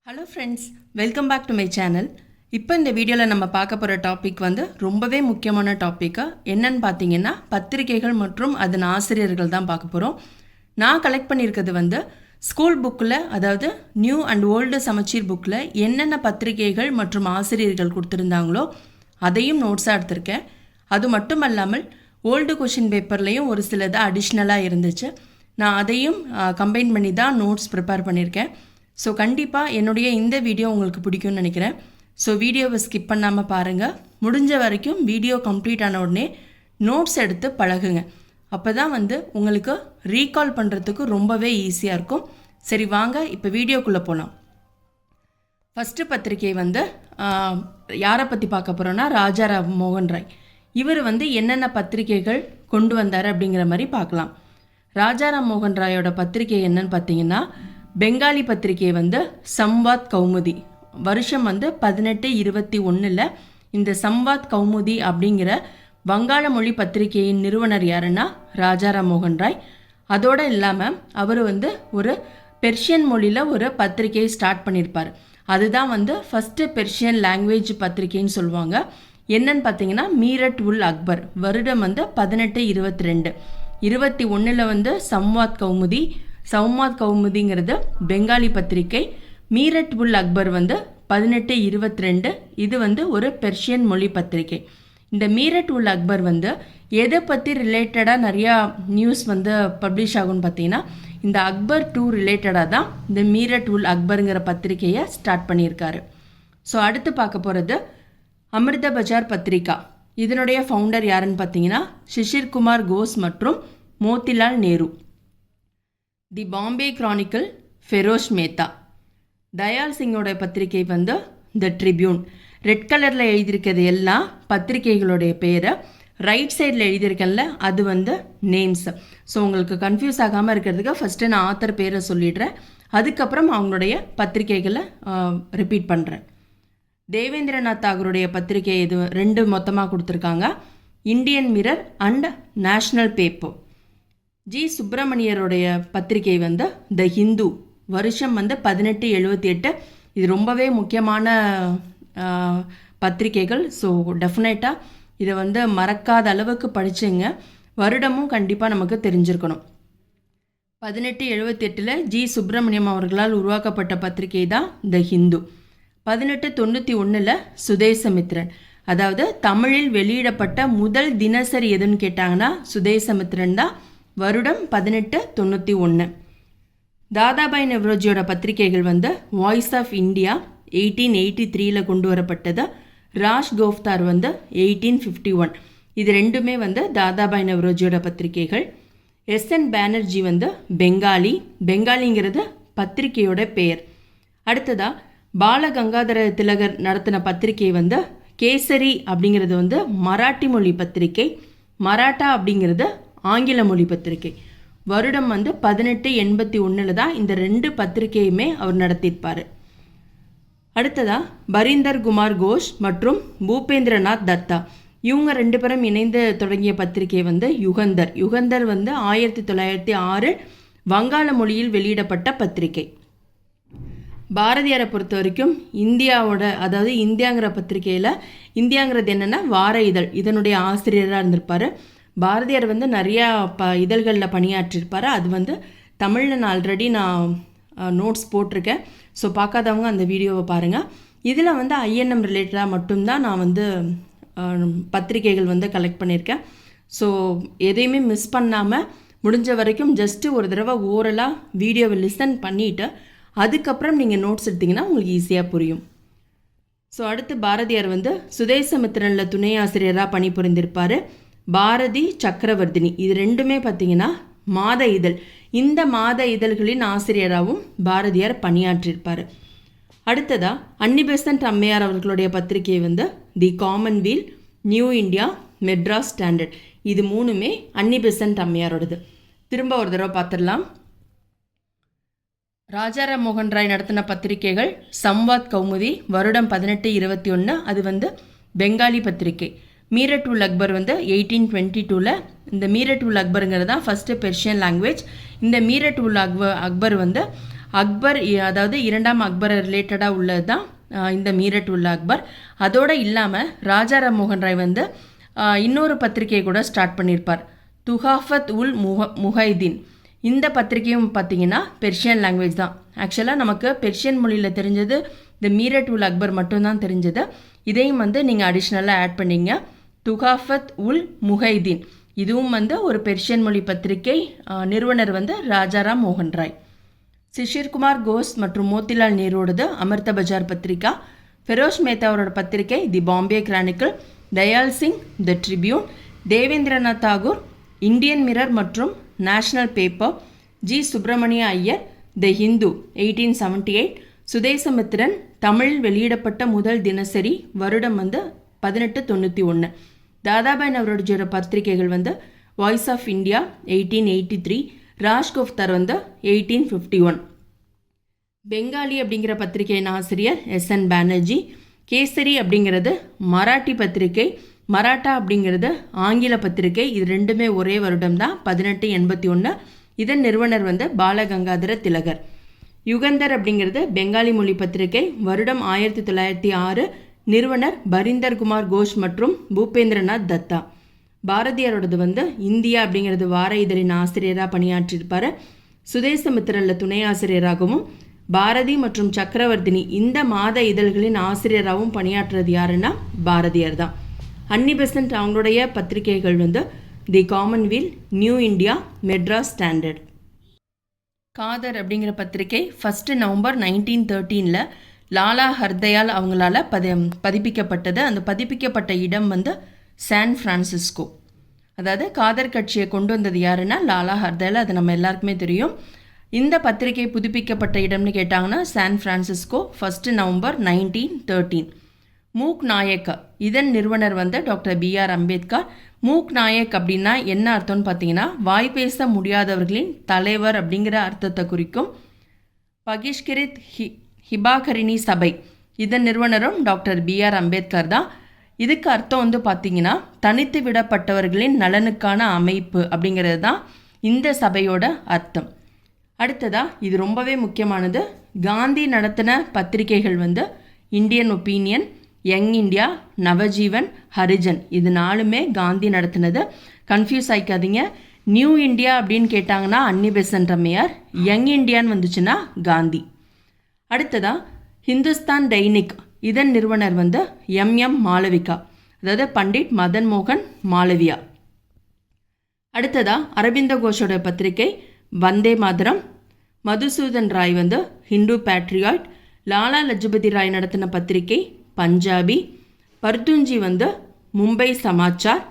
Hello friends, welcome back to my channel. இப்போ இந்த வீடியோவில் நம்ம பார்க்க போகிற டாபிக் ரொம்பவே முக்கியமான டாப்பிக்காக என்னன்னு பார்த்தீங்கன்னா பத்திரிகைகள் மற்றும் அதன் ஆசிரியர்கள் தான் பார்க்க போகிறோம். நான் கலெக்ட் பண்ணியிருக்கிறது ஸ்கூல் புக்கில், அதாவது நியூ அண்ட் ஓல்டு சமச்சீர் புக்கில் என்னென்ன பத்திரிகைகள் மற்றும் ஆசிரியர்கள் கொடுத்துருந்தாங்களோ அதையும் நோட்ஸாக எடுத்திருக்கேன். அது மட்டும் அல்லாமல் ஓல்டு கொஷின் பேப்பர்லேயும் ஒரு சிலது அடிஷ்னலாக இருந்துச்சு. நான் அதையும் கம்பைன் பண்ணி தான் நோட்ஸ் ப்ரிப்பேர் பண்ணியிருக்கேன். ஸோ கண்டிப்பாக என்னுடைய இந்த வீடியோ உங்களுக்கு பிடிக்கும்னு நினைக்கிறேன். ஸோ வீடியோவை ஸ்கிப் பண்ணாமல் பாருங்கள். முடிஞ்ச வரைக்கும் வீடியோ கம்ப்ளீட் ஆன உடனே நோட்ஸ் எடுத்து பழகுங்க. அப்போ தான் உங்களுக்கு ரீகால் பண்ணுறதுக்கு ரொம்பவே ஈஸியாக இருக்கும். சரி, வாங்க இப்போ வீடியோக்குள்ளே போகலாம். ஃபஸ்ட்டு பத்திரிகை யாரை பற்றி பார்க்க போகிறோன்னா ராஜாராம் மோகன் ராய். இவர் என்னென்ன பத்திரிகைகள் கொண்டு வந்தார் அப்படிங்கிற மாதிரி பார்க்கலாம். ராஜாராம் மோகன் ராயோட பத்திரிகை என்னன்னு பார்த்தீங்கன்னா பெங்காலி பத்திரிகை சம்வாத் கௌமுதி. வருஷம் 1821 இந்த சம்வாத் கௌமுதி அப்படிங்கிற வங்காள மொழி பத்திரிகையின் நிறுவனர் யாருன்னா ராஜாராம் மோகன் ராய். அதோடு இல்லாமல் அவர் ஒரு பெர்ஷியன் மொழியில் ஒரு பத்திரிகையை ஸ்டார்ட் பண்ணியிருப்பார். அதுதான் ஃபஸ்ட்டு பெர்ஷியன் லாங்குவேஜ் பத்திரிகைன்னு சொல்லுவாங்க. என்னன்னு பார்த்தீங்கன்னா மீரட் உல் அக்பர். வருடம் 1822. 21 சம்வாத் கௌமுதி. சம்வாத் கௌமுதிங்கிறது பெங்காலி பத்திரிகை. மீரட் உல் அக்பர் 1822. இது ஒரு பெர்ஷியன் மொழி பத்திரிகை. இந்த மீரட் உல் அக்பர் எதை பற்றி ரிலேட்டடாக நிறையா நியூஸ் பப்ளிஷ் ஆகும்னு பார்த்தீங்கன்னா இந்த அக்பர் 2 ரிலேட்டடாக தான் இந்த மீரட் உல் அக்பருங்கிற பத்திரிகையை ஸ்டார்ட் பண்ணியிருக்காரு. ஸோ அடுத்து பார்க்க போகிறது அமிர்த பஜார் பத்திரிகா. இதனுடைய ஃபவுண்டர் யாருன்னு பார்த்தீங்கன்னா சிஷிர் குமார் கோஸ் மற்றும் மோத்திலால் நேரு. தி பாம்பே கிரானிக்கல் ஃபெரோஷ் மேத்தா. தயால் சிங்கோட பத்திரிகை த ட்ரிபியூன். ரெட் கலரில் எழுதியிருக்கிறது எல்லாம் பத்திரிகைகளுடைய பேரை, ரைட் சைடில் எழுதியிருக்கல அது நேம்ஸ். ஸோ உங்களுக்கு கன்ஃபியூஸ் ஆகாமல் இருக்கிறதுக்கு ஃபஸ்ட்டு நான் ஆத்தர் பேரை சொல்லிடுறேன். அதுக்கப்புறம் அவங்களுடைய பத்திரிகைகளை ரிப்பீட் பண்ணுறேன். தேவேந்திரநாத் தாகூருடைய பத்திரிகை இது 2 மொத்தமாக கொடுத்துருக்காங்க. Indian Mirror and National paper. G சுப்பிரமணியருடைய பத்திரிகை த ஹிந்து. வருஷம் 1878. இது ரொம்பவே முக்கியமான பத்திரிகைகள். ஸோ டெஃபினட்டாக இதை மறக்காத அளவுக்கு படிச்சுங்க. வருடமும் கண்டிப்பாக நமக்கு தெரிஞ்சிருக்கணும். 1878 ஜி சுப்பிரமணியம் அவர்களால் உருவாக்கப்பட்ட பத்திரிகை தான் த ஹிந்து. 1891 சுதேசமித்ரன். அதாவது தமிழில் வெளியிடப்பட்ட முதல் தினசரி எதுன்னு கேட்டாங்கன்னா சுதேசமித்ரன் தான். வருடம் 1891. தாதாபாய் நவ்ரோஜியோட பத்திரிகைகள் வாய்ஸ் ஆஃப் இந்தியா 1883 கொண்டு வரப்பட்டது. ராஜ் கோஃப்தார் 1851. இது ரெண்டுமே தாதாபாய் நவ்ரோஜியோட பத்திரிகைகள். எஸ்என் பானர்ஜி பெங்காலி. பெங்காலிங்கிறது பத்திரிகையோட பெயர். அடுத்ததா பாலகங்காதர திலகர் நடத்தின பத்திரிகை கேசரி அப்படிங்கிறது மராட்டி மொழி பத்திரிகை. மராட்டா அப்படிங்கிறது ஆங்கில மொழி பத்திரிகை. வருடம் 1881 தான் இந்த 2 பத்திரிகையுமே அவர் நடத்தியிருப்பார். அடுத்ததா பரீந்தர் குமார் கோஷ் மற்றும் பூபேந்திரநாத் தத்தா. இவங்க 2 பேரும் இணைந்து தொடங்கிய பத்திரிகை யுகந்தர். யுகந்தர் 1906 வங்காள மொழியில் வெளியிடப்பட்ட பத்திரிகை. பாரதியாரை பொறுத்த வரைக்கும் இந்தியாவோட, அதாவது இந்தியாங்கிற பத்திரிகையில், இந்தியாங்கிறது என்னென்னா வார இதழ், இதனுடைய ஆசிரியராக இருந்திருப்பார். பாரதியார் நிறையா இதழ்களில் பணியாற்றிருப்பார். அது தமிழில் நான் ஆல்ரெடி நோட்ஸ் போட்டிருக்கேன். ஸோ பார்க்காதவங்க அந்த வீடியோவை பாருங்கள். இதில் ஐஎன்எம் ரிலேட்டடாக மட்டும்தான் நான் பத்திரிகைகள் கலெக்ட் பண்ணியிருக்கேன். ஸோ எதையுமே மிஸ் பண்ணாமல் முடிஞ்ச வரைக்கும் ஜஸ்ட்டு ஒரு தடவை ஓரலாக வீடியோவை லிசன் பண்ணிவிட்டு அதுக்கப்புறம் நீங்கள் நோட்ஸ் எடுத்திங்கன்னா உங்களுக்கு ஈஸியாக புரியும். ஸோ அடுத்து பாரதியார் சுதேசமித்திரனில் துணை ஆசிரியராக பணிபுரிந்திருப்பார். பாரதி சக்கரவர்த்தினி. இது ரெண்டுமே பார்த்தீங்கன்னா மாத இதழ். இந்த மாத இதழ்களின் ஆசிரியராகவும் பாரதியார் பணியாற்றியிருப்பார். அடுத்ததா அன்னிபெசன்ட் அம்மையார் அவர்களுடைய பத்திரிகை the Commonweal, New India, Madras Standard. இது 3மே அன்னிபெசன்ட் அம்மையாரோடது. திரும்ப ஒரு தடவை பார்த்துடலாம். ராஜாராம் மோகன் ராய் நடத்தின பத்திரிகைகள் சம்வாத் கௌமுதி. வருடம் 1821. அது பெங்காலி பத்திரிகை. மீரட் உல் அக்பர் 1822. இந்த மீரட் உல் அக்பருங்கிறது தான் ஃபஸ்ட்டு பெர்ஷியன் லாங்குவேஜ். இந்த மீரட் உல் அக்பர் அக்பர் அதாவது இரண்டாம் அக்பர் ரிலேட்டடாக உள்ளது தான் இந்த மீரட் உல் அக்பர். அதோடு இல்லாமல் ராஜா ராம்மோகன் ராய் வந்து இன்னொரு பத்திரிகையை கூட ஸ்டார்ட் பண்ணியிருப்பார், துஹாஃபத் உல் முஹைதீன். இந்த பத்திரிகையும் பார்த்திங்கன்னா பெர்ஷியன் லாங்குவேஜ் தான். ஆக்சுவலாக நமக்கு பெர்ஷியன் மொழியில் தெரிஞ்சது இந்த மீரட் உல் அக்பர் மட்டும்தான் தெரிஞ்சது. இதையும் வந்து நீங்கள் அடிஷ்னலாக ஆட் பண்ணிங்க. துஹாஃபத் உல் முஹைதீன் இதுவும் வந்து ஒரு பெர்ஷியன் மொழி பத்திரிகை. நிறுவனர் வந்து ராஜாராம் மோகன் ராய். சிஷிர்குமார் கோஸ் மற்றும் மோத்திலால் நேருவோடது அமிர்த பஜார் பத்திரிகா. ஃபெரோஸ் மேத்தாவோட பத்திரிகை the Bombay Chronicle. Dayal Singh the Tribune. Debendranath Tagore Indian Mirror மற்றும் National paper. G Subramania Iyer the Hindu 1878. Swadesamitran தமிழில் வெளியிடப்பட்ட முதல் தினசரி, வருடம் வந்து 1891. தாதாபாய் நவரோஜியோட பத்திரிகைகள் வந்து வாய்ஸ் ஆஃப் இந்தியா 1883. ராஜ்கோஃப்தார் வந்து 1851. பெங்காலி அப்படிங்கிற பத்திரிகையின் ஆசிரியர் SN பானர்ஜி. கேசரி அப்படிங்கிறது மராட்டி பத்திரிகை, மராட்டா அப்படிங்கிறது ஆங்கில பத்திரிகை. இது ரெண்டுமே ஒரே வருடம் தான், 1881. இதன் நிறுவனர் வந்து பாலகங்காதர திலகர். யுகந்தர் அப்படிங்கிறது பெங்காலி மொழி பத்திரிகை, வருடம் 1906. நிறுவனர் பரிந்தர் குமார் கோஷ் மற்றும் பூபேந்திரநாத் தத்தா. பாரதியாரோடது வந்து இந்தியா அப்படிங்கிறது வார இதழின் ஆசிரியராக பணியாற்றியிருப்பார். சுதேசமித்திரனில் துணை ஆசிரியராகவும், பாரதி மற்றும் சக்கரவர்த்தினி இந்த மாத இதழ்களின் ஆசிரியராகவும் பணியாற்றுறது யாருன்னா பாரதியார் தான். அன்னி பெசன்ட் அவங்களுடைய பத்திரிகைகள் வந்து the Commonwealth, New India, Madras Standard. Ghadar அப்படிங்கிற பத்திரிகை 1 நவம்பர் 1913 லாலா ஹர்தயால் அவங்களால பதிப்பிக்கப்பட்டது. அந்த பதிப்பிக்கப்பட்ட இடம் வந்து சான் பிரான்சிஸ்கோ. அதாவது காதர் கட்சியை கொண்டு வந்தது யாருன்னா லாலா ஹர்தயால். அது நம்ம எல்லாருக்குமே தெரியும். இந்த பத்திரிகை புதுப்பிக்கப்பட்ட இடம்னு கேட்டாங்கன்னா சான் பிரான்சிஸ்கோ, 1 நவம்பர் 1913. மூக் நாயக் இதன் நிறுவனர் வந்து டாக்டர் BR அம்பேத்கர். மூக் நாயக் அப்படின்னா என்ன அர்த்தம்னு பார்த்தீங்கன்னா வாய் பேச முடியாதவர்களின் தலைவர் அப்படிங்கிற அர்த்தத்தை குறிக்கும். பகிஷ்கரித் ஹிபாகரிணி சபை இதன் நிறுவனரும் டாக்டர் BR அம்பேத்கர் தான். இதுக்கு அர்த்தம் வந்து பார்த்தீங்கன்னா தனித்து விடப்பட்டவர்களின் நலனுக்கான அமைப்பு அப்படிங்கிறது தான் இந்த சபையோட அர்த்தம். அடுத்ததா இது ரொம்பவே முக்கியமானது, காந்தி நடத்தின பத்திரிகைகள் வந்து Indian opinion, young India, Navjivan, Harijan. இது 4மே காந்தி நடத்தினது. கன்ஃபியூஸ் ஆகிக்காதீங்க. நியூ இந்தியா அப்படின்னு கேட்டாங்கன்னா அன்னி பெசன்ட் அம்மையார், யங் இந்தியான்னு வந்துச்சுன்னா காந்தி. அடுத்ததா ஹிந்துஸ்தான் தைனிக் இதன் நிறுவனர் வந்து MM மாளவிகா, அதாவது பண்டிட் மதன் மோகன் மாளவியா. அடுத்ததா அரவிந்த கோஷோட பத்திரிகை வந்தே மாதரம். மதுசூதன் ராய் வந்து ஹிந்து பேட்ரியாய்ட். லாலா லஜபதி ராய் நடத்தின பத்திரிகை பஞ்சாபி. பர்துஞ்சி வந்து மும்பை சமாச்சார்.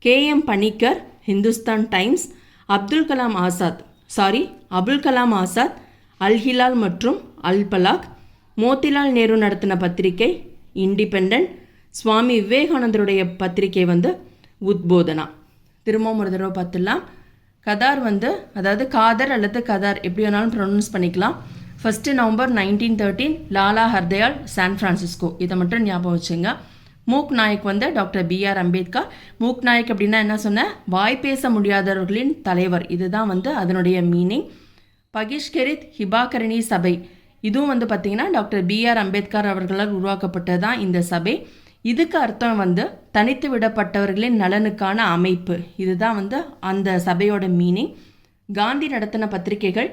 KM Panikkar Hindustan Times. அபுல் கலாம் ஆசாத் அல் ஹிலால் மற்றும் அல் பலாக். மோத்திலால் நேரு நடத்தின பத்திரிகை இண்டிபெண்டன்ட். சுவாமி விவேகானந்தருடைய பத்திரிகை வந்து உத்போதனா. திரும்பவும் ஒரு தடவை பார்த்துடலாம். கதார் வந்து அதாவது காதர் அல்லது கதார் எப்படி வேணாலும் ப்ரொனவுன்ஸ் பண்ணிக்கலாம். 1 November 1913 Lala Hardayal, San Francisco. இதை மட்டும் ஞாபகம் வச்சுங்க. மூக் நாயக் வந்து டாக்டர் BR அம்பேத்கர். மூக் நாயக் அப்படின்னா என்ன சொன்ன, வாய் பேச முடியாதவர்களின் தலைவர். இதுதான் வந்து அதனுடைய மீனிங். பகிஷ்கரித் ஹிபாகரிணி சபை இதுவும் வந்து பார்த்திங்கன்னா டாக்டர் BR அம்பேத்கர் அவர்களால் உருவாக்கப்பட்டது தான் இந்த சபை. இதுக்கு அர்த்தம் வந்து தனித்து விடப்பட்டவர்களின் நலனுக்கான அமைப்பு. இதுதான் வந்து அந்த சபையோட மீனிங். காந்தி நடத்தின பத்திரிகைகள்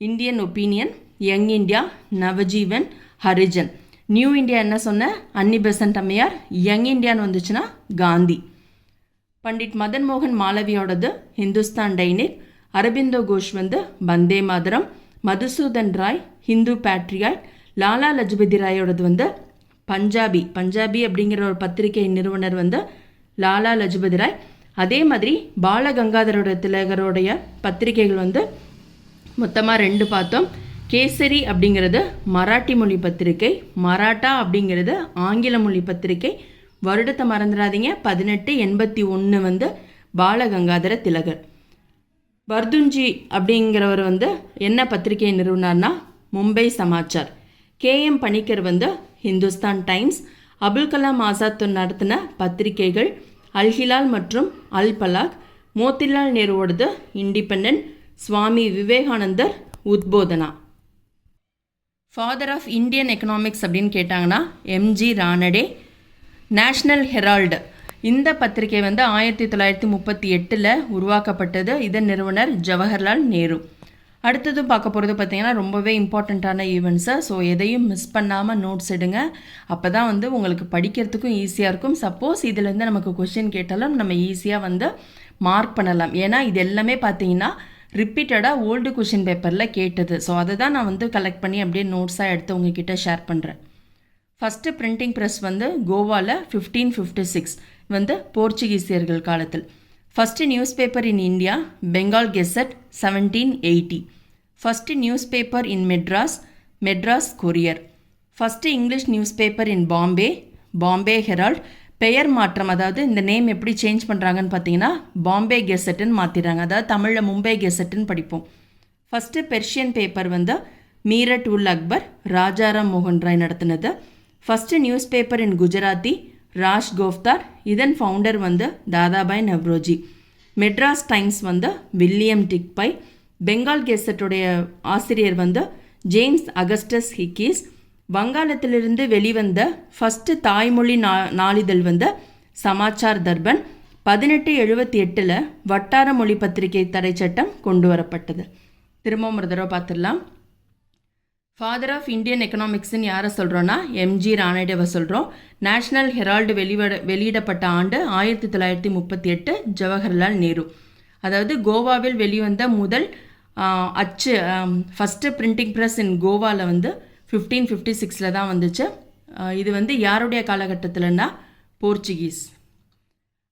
Indian opinion, young India, Navjivan, Harijan. New India என்ன சொன்ன, அன்னி பெசன்ட் அம்மையார். யங் இந்தியான்னு வந்துச்சுன்னா காந்தி. பண்டிட் மதன் மோகன் மாளவியோடது ஹிந்துஸ்தான் டைனிக். அரபிந்தோ கோஷ் வந்து வந்தே மாதரம். மதுசூதன் ராய் ஹிந்து பேட்ரியாய்ட். லாலா லஜபதி ராயோடது வந்து பஞ்சாபி அப்படிங்கிற ஒரு பத்திரிகை நிறுவனர் வந்து லாலா லஜபதி ராய். அதே மாதிரி பாலகங்காதரோட திலகருடைய பத்திரிகைகள் வந்து மொத்தமாக 2 பார்த்தோம். கேசரி அப்படிங்கிறது மராட்டி மொழி பத்திரிகை, மராட்டா அப்படிங்கிறது ஆங்கில மொழி பத்திரிகை. வருடத்தை மறந்துடாதீங்க, 1881 வந்து பாலகங்காதர திலகர். பர்துஞ்சி அப்படிங்கிறவர் வந்து என்ன பத்திரிகை நிறுவனார்னா மும்பை சமாச்சார். KM பணிக்கர் வந்து ஹிந்துஸ்தான் டைம்ஸ். அபுல் கலாம் ஆசாத் நடத்தின பத்திரிகைகள் அல் ஹிலால் மற்றும் அல் பலாக். மோத்திலால் நேருவோடது இண்டிபெண்டன்ட். சுவாமி விவேகானந்தர் Udbodhan. Father of Indian economics அப்படின்னு கேட்டாங்கன்னா எம்ஜி ரானடே. நேஷ்னல் ஹெரால்டு இந்த பத்திரிகை வந்து 1938 உருவாக்கப்பட்டது. இதன் நிறுவனர் ஜவஹர்லால் நேரு. அடுத்தது பார்க்க போகிறது பார்த்திங்கன்னா ரொம்பவே இம்பார்ட்டண்ட்டான ஈவெண்ட்ஸை. ஸோ எதையும் மிஸ் பண்ணாமல் நோட்ஸ் எடுங்க. அப்போ தான் வந்து உங்களுக்கு படிக்கிறதுக்கும் ஈஸியாக இருக்கும். சப்போஸ் இதிலேருந்து நமக்கு கொஷின் கேட்டாலும் நம்ம ஈஸியாக வந்து மார்க் பண்ணலாம். ஏன்னா இது எல்லாமே பார்த்தீங்கன்னா ரிப்பீட்டடாக ஓல்டு கொஷின் பேப்பரில் கேட்டது. ஸோ அதை தான் நான் வந்து கலெக்ட் பண்ணி அப்படியே நோட்ஸாக எடுத்து உங்ககிட்ட ஷேர் பண்ணுறேன். ஃபஸ்ட்டு பிரிண்டிங் ப்ரெஸ் வந்து கோவாவில் 1556 வந்து போர்ச்சுகீசியர்கள் காலத்தில். First news paper in India Bengal gazette 1780. First news paper in Madras courier. First English news paper in Bombay herald. பெயர் மாற்றம், அதாவது இந்த நேம் எப்படி சேஞ்ச் பண்ணுறாங்கன்னு பார்த்தீங்கன்னா பாம்பே கெசட்டுன்னு மாற்றிடுறாங்க. அதாவது தமிழில் மும்பை கெசட்டுன்னு படிப்போம். ஃபஸ்ட்டு பெர்ஷியன் பேப்பர் வந்து மீரட் உல் அக்பர் ராஜாராம் மோகன் ராய் நடத்தினது. First news paper in Gujarati Rast Goftar. இதன் ஃபவுண்டர் வந்து தாதாபாய் நவ்ரோஜி. மெட்ராஸ் டைம்ஸ் வந்து வில்லியம் டிக்பை. பெங்கால் கெசட்டுடைய ஆசிரியர் வந்து ஜேம்ஸ் அகஸ்டஸ் ஹிக்கீஸ். வங்காளத்திலிருந்து வெளிவந்த ஃபஸ்ட்டு தாய்மொழி நாளிதழ் வந்து சமாச்சார் தர்பன். 1878 வட்டார மொழி பத்திரிகை தடை சட்டம் கொண்டு வரப்பட்டது. திரும்பவும் ஒரு தடவை பார்த்துடலாம். ஃபாதர் ஆஃப் இந்தியன் எக்கனாமிக்ஸ்ன்னு யாரை சொல்கிறோன்னா எம்ஜி ரானடேவை சொல்கிறோம். நேஷ்னல் ஹெரால்டு வெளியிடப்பட்ட ஆண்டு 1938 ஜவஹர்லால் நேரு. அதாவது கோவாவில் வெளிவந்த முதல் அச்சு ஃபஸ்ட்டு பிரிண்டிங் ப்ரெஸ் இன் கோவாவில் வந்து 1556 தான் வந்துச்சு. இது வந்து யாருடைய காலகட்டத்தில்னா போர்ச்சுகீஸ்.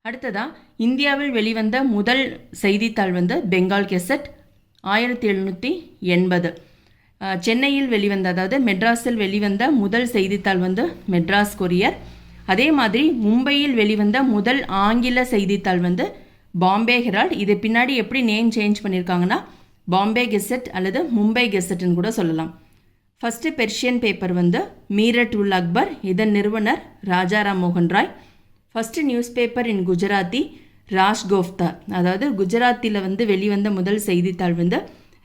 அடுத்ததாக இந்தியாவில் வெளிவந்த முதல் செய்தித்தாள் வந்து பெங்கால் கெசட் 1780. சென்னையில் வெளிவந்த, அதாவது மெட்ராஸில் வெளிவந்த முதல் செய்தித்தாள் வந்து மெட்ராஸ் கொரியர். அதே மாதிரி மும்பையில் வெளிவந்த முதல் ஆங்கில செய்தித்தாள் வந்து பாம்பே ஹெரால்ட். இது பின்னாடி எப்படி நேம் சேஞ்ச் பண்ணியிருக்காங்கன்னா பாம்பே கெசட் அல்லது மும்பை கெசட்னு கூட சொல்லலாம். ஃபஸ்ட்டு பெர்ஷியன் பேப்பர் வந்து மீரட் உல் அக்பர். இதன் நிறுவனர் ராஜாராம் மோகன் Roy. First news paper in Gujarati Rast Goftar. அதாவது குஜராத்தியில் வந்து வெளிவந்த முதல் செய்தித்தாள் வந்து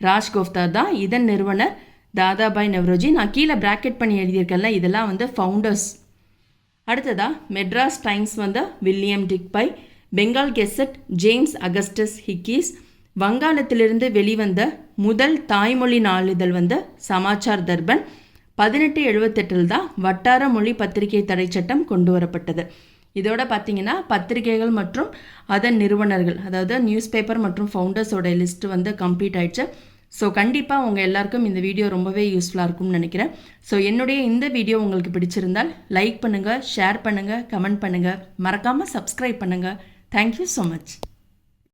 ராஷ் கோஃப்தார் தான். இதன் நிறுவனர் தாதாபாய் நவ்ரோஜி. நான் கீழே பிராக்கெட் பண்ணி எழுதியிருக்கேன்ல, இதெல்லாம் வந்து ஃபவுண்டர்ஸ். அடுத்ததாக மெட்ராஸ் டைம்ஸ் வந்து William Digby. Bengal Gazette James Augustus Hickey's. வங்காளத்திலிருந்து வெளிவந்த முதல் தாய்மொழி நாளிதழ் வந்து சமாச்சார் தர்பன். 1878 தான் வட்டார மொழி பத்திரிகை தடை சட்டம் கொண்டு வரப்பட்டது. இதோட பார்த்தீங்கன்னா பத்திரிகைகள் மற்றும் அதன் நிறுவனர்கள், அதாவது நியூஸ் பேப்பர் மற்றும் ஃபவுண்டர்ஸோட லிஸ்ட்டு வந்து கம்ப்ளீட் ஆயிடுச்சு. ஸோ கண்டிப்பாக உங்கள் எல்லாருக்கும் இந்த வீடியோ ரொம்பவே யூஸ்ஃபுல்லாக இருக்கும்னு நினைக்கிறேன். ஸோ என்னுடைய இந்த வீடியோ உங்களுக்கு பிடிச்சிருந்தால் லைக் பண்ணுங்கள், ஷேர் பண்ணுங்கள், கமெண்ட் பண்ணுங்கள், மறக்காமல் சப்ஸ்கிரைப் பண்ணுங்கள். Thank you so much.